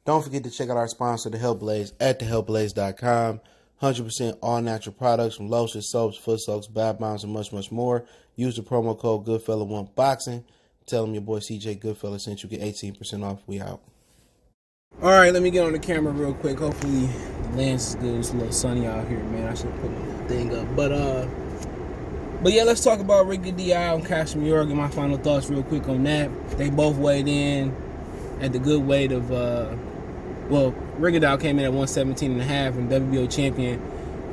Don't forget to check out our sponsor, The Health Blaze, at thehealthblaze.com. 100% all natural products from lotions, soaps, foot soaks, bath bombs, and much, much more. Use the promo code Goodfella1Boxing. Tell them your boy CJ Goodfella sent you. Get 18% off. We out. All right, let me get on the camera real quick. Hopefully the lens is good. It's a little sunny out here, man. I should put my thing up. But yeah, let's talk about Rigondeaux and Casimero. Get my final thoughts real quick on that. They both weighed in at the good weight of, Rigondeaux came in at 117.5, and WBO champion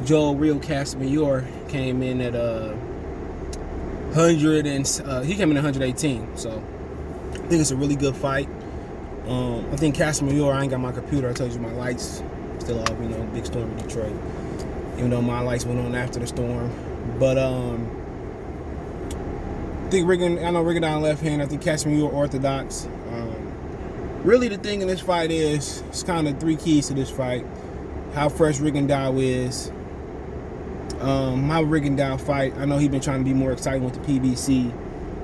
Riel Casimero came in at 100, and he came in at 118. So I think it's a really good fight. I think Casimero, I ain't got my computer. I told you my lights still off. Big storm in Detroit. Even though my lights went on after the storm, but I know Rigondeaux left hand. I think Casimero orthodox. Really, the thing in this fight is, it's kind of three keys to this fight. How fresh Rigondeaux is. How Rigondeaux fight. I know he's been trying to be more exciting with the PBC.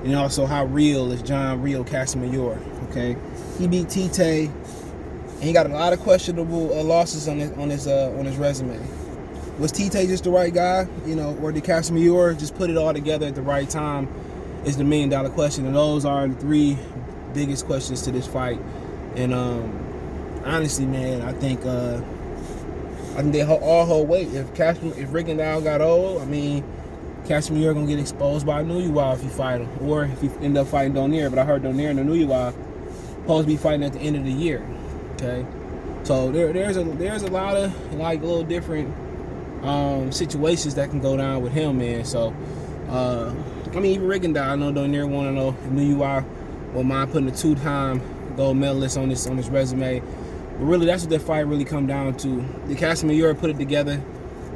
And also how real is Riel Casimero. Okay, he beat Tite, and he got a lot of questionable losses on his resume. Was Tite just the right guy, or did Casimero just put it all together at the right time? Is the $1 million question, and those are the three biggest questions to this fight. And honestly, man, I think they all hold weight. If Rigondeaux got old, Casimero gonna get exposed by Nuyuwa if he fight him, or if he end up fighting Donaire. But I heard Donaire and Nuyuwa supposed to be fighting at the end of the year. Okay, so there's a lot of little different situations that can go down with him, man. So even Rigondeaux, I know Donaire want to know if Nuyuwa will mind putting a 2-time gold medalist on his resume. But really, that's what that fight really come down to. Did Casimero put it together?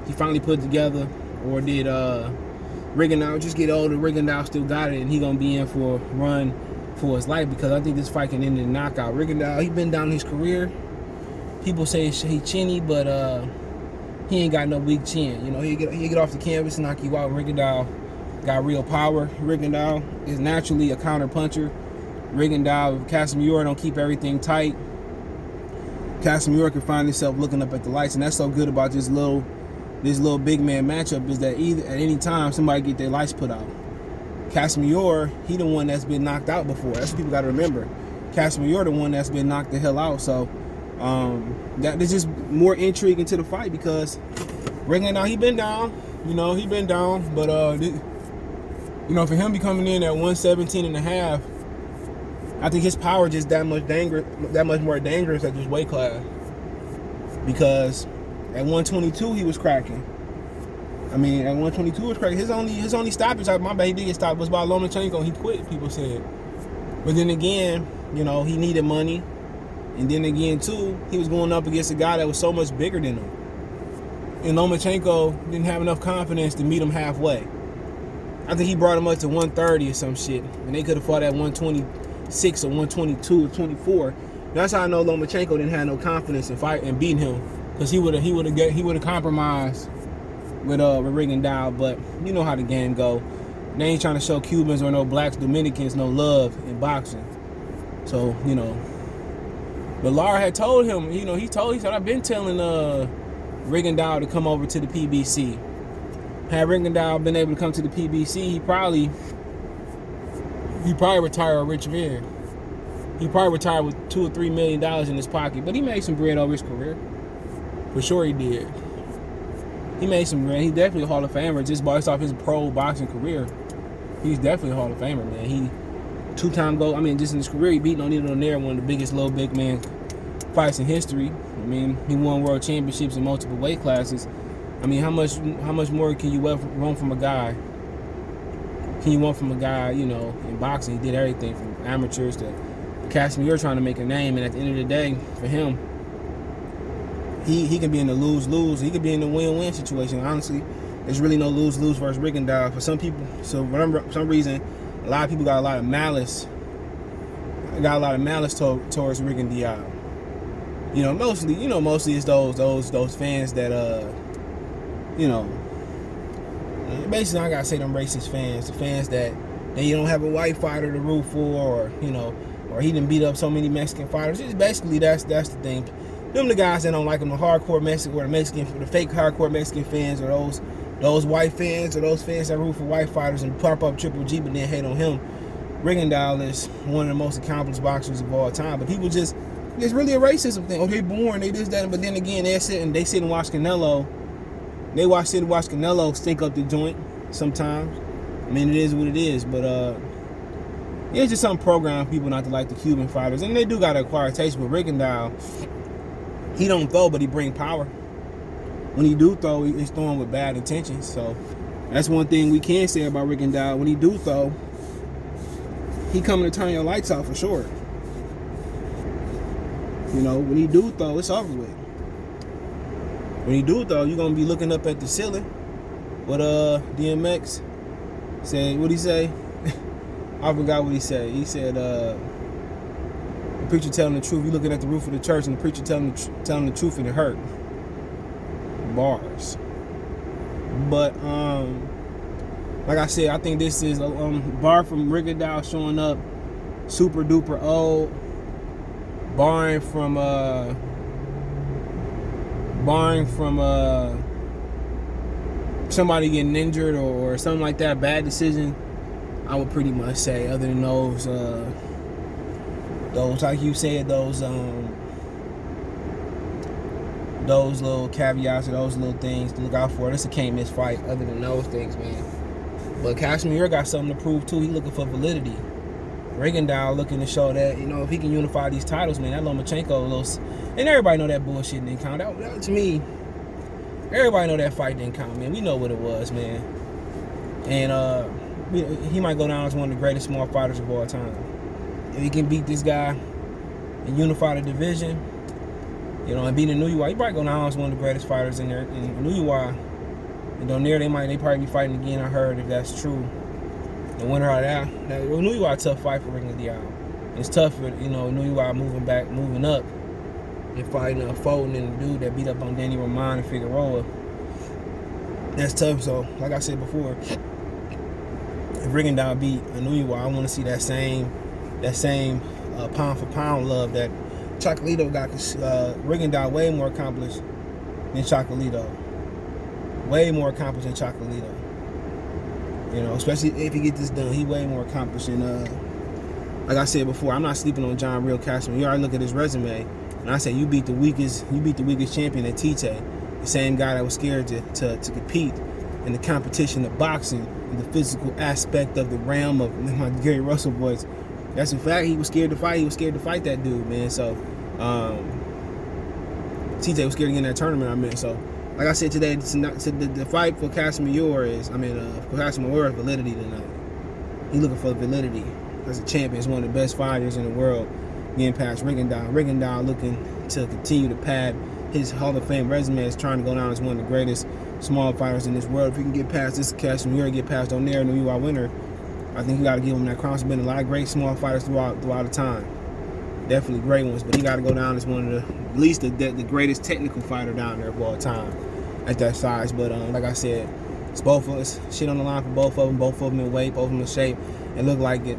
He finally put it together, or did Rigondeaux just get older? Rigondeaux still got it, and he gonna be in for a run for his life, because I think this fight can end in a knockout. Rigondeaux, he been down his career. People say he chinny, but he ain't got no weak chin. He get off the canvas and knock you out. Rigondeaux got real power. Rigondeaux is naturally a counter puncher. Rigondeaux, Casimero don't keep everything tight. Casimero can find himself looking up at the lights, and that's so good about this little big man matchup, is that either at any time somebody get their lights put out. Casimero, he the one that's been knocked out before. That's what people got to remember. Casimero the one that's been knocked the hell out. So there's just more intrigue into the fight, because Rigondeaux, he been down. He been down, but for him be coming in at 117.5, I think his power just that much more dangerous at this weight class, because at 122 he was cracking. At 122 he was cracking. His only stoppage, my bad, he did get stopped, was by Lomachenko. He quit, people said. But then again, he needed money, and then again too, he was going up against a guy that was so much bigger than him, and Lomachenko didn't have enough confidence to meet him halfway. I think he brought him up to 130 or some shit, and they could have fought at 126 or 122 or 24. That's how I know Lomachenko didn't have no confidence in fight and beating him, because he would have compromised with Rigondeaux. But you know how the game go. They ain't trying to show Cubans or no blacks, Dominicans no love in boxing. So but Lara had told him, he said, I've been telling Rigondeaux to come over to the PBC. Had Rigondeaux been able to come to the PBC, he probably retired a rich man. He probably retired with $2 or $3 million in his pocket. But he made some bread over his career. For sure he did. He made some bread. He's definitely a Hall of Famer just based off his pro boxing career. He's definitely a Hall of Famer, man. He 2-time gold. just in his career, he beat Donaire, one of the biggest low big man fights in history. He won world championships in multiple weight classes. How much more can you want from a guy? Can you want from a guy, in boxing? He did everything from amateurs to Casimero, trying to make a name, and at the end of the day, for him, he can be in the lose-lose. He could be in the win-win situation. Honestly, there's really no lose-lose versus Rigondeaux for some people. So for some reason, a lot of people got a lot of malice. Towards Rigondeaux. Mostly it's those fans that basically, I gotta say them racist fans, the fans that they don't have a white fighter to root for, or or he done beat up so many Mexican fighters. It's basically that's the thing. Them the guys that don't like him, the hardcore Mexican, or the fake hardcore Mexican fans, or those white fans, or those fans that root for white fighters and pop up Triple G but then hate on him. Rigondeaux is one of the most accomplished boxers of all time, but people just, it's really a racism thing. Oh, they born, they this, that, but then again, they sit and watch Canelo. They sit and watch Canelo stink up the joint sometimes. I mean, it is what it is, but it's just some program for people not to like the Cuban fighters, and they do got to acquire taste. But Rigondeaux, he don't throw, but he bring power. When he do throw, he's throwing with bad intentions. So that's one thing we can say about Rigondeaux. When he do throw, he coming to turn your lights off for sure. You know, when he do throw, it's over with. When he do throw, you're gonna be looking up at the ceiling. What DMX said, what'd he say? I forgot what he said. He said, the preacher telling the truth. You looking at the roof of the church and the preacher telling the truth and it hurt. Bars. But like I said, I think this is a bar from Rigondeaux showing up super duper old, barring from somebody getting injured or something like that, bad decision. I would pretty much say, other than those like you said, those little caveats or those little things to look out for. This a can't miss fight. Other than those things, man. But Casimero got something to prove too. He looking for validity. Rigondeaux looking to show that, you know, if he can unify these titles, man, that Lomachenko, and everybody know that bullshit didn't count. That to me, everybody know that fight didn't count, man. We know what it was, man. And he might go down as one of the greatest small fighters of all time. If he can beat this guy and unify the division, you know, and beat Inouye, he probably go down as one of the greatest fighters in there. And Inouye, and down there, they probably be fighting again. I heard, if that's true. The winner out of that, Inouye a tough fight for Rigondeaux. It's tough for, you know, Inouye moving up and fighting Foden and the dude that beat up on Danny Roman and Figueroa. That's tough. So, like I said before, if Rigondeaux beat Inouye, I want to see that same pound for pound love that Chocolatito got. Rigondeaux way more accomplished than Chocolatito. Way more accomplished than Chocolatito. You know, especially if he get this done, he way more accomplished. And like I said before, I'm not sleeping on John Riel Casimero. You already look at his resume, and I say you beat the weakest champion at Tite, the same guy that was scared to compete in the competition of boxing and the physical aspect of the realm of my Gary Russell voice. That's a fact. He was scared to fight. He was scared to fight that dude, man. So Tite was scared to get in that tournament. I mean, so. Like I said today, the fight for Casimero is validity tonight. He's looking for validity as a champion. He's one of the best fighters in the world, getting past Rigondeaux. Rigondeaux looking to continue to pad his Hall of Fame resume, is trying to go down as one of the greatest small fighters in this world. If he can get past this Casimero, get past O'Neal, and you are winner, I think you got to give him that crown. There's been a lot of great small fighters throughout the time. Definitely great ones, but he got to go down as one of at least the greatest technical fighter down there of all time at that size. But like I said, it's both of us. Shit on the line for both of them. Both of them in weight, both of them in shape. It looked like they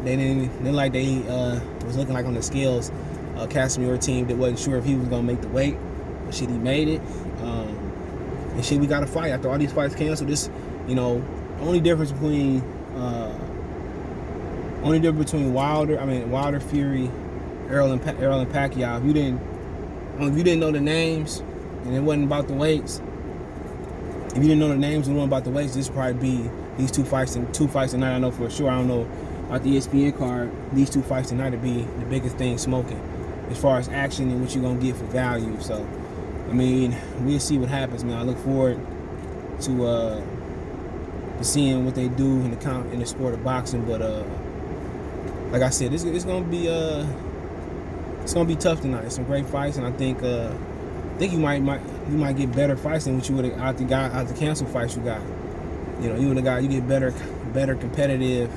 was looking like on the scales. Casimero team that wasn't sure if he was gonna make the weight, but shit, he made it. And shit, we got to fight after all these fights canceled. This, you know, only difference between Wilder, Fury, Errol and Pacquiao. If you didn't know the names and it wasn't about the weights, if you didn't know the names and it wasn't about the weights, this would probably be these two fights tonight. I know for sure. I don't know about the ESPN card. These two fights tonight would be the biggest thing smoking as far as action and what you're gonna get for value. So, I mean, we'll see what happens, man. I look forward to seeing what they do in the sport of boxing. But like I said, it's gonna be tough tonight. Some great fights, and I think you might get better fights than what you would have out the cancel fights you got. You know, you get better competitive,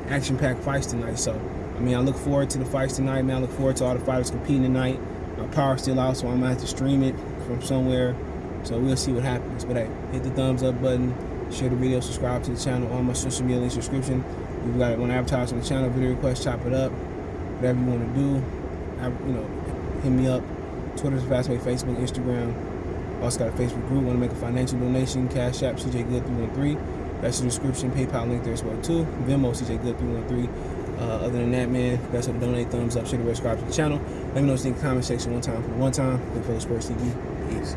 action-packed fights tonight. So, I mean, I look forward to the fights tonight, man. I look forward to all the fighters competing tonight. My power's still out, so I'm gonna have to stream it from somewhere. So we'll see what happens. But hey, hit the thumbs up button, share the video, subscribe to the channel, on my social media link subscription. If you want to advertise on the channel, video request, chop it up. whatever you want to do. Hit me up. Twitter's the fast way, Facebook, Instagram. Also got a Facebook group. Want to make a financial donation? Cash App CJ Good 313. That's the description. PayPal link there as well too. Venmo CJ Good 313. Other than that, man, best way to donate, thumbs up, share the subscribe to the channel. Let me know what you think in the comment section one time. Big Fella Sports TV. Peace.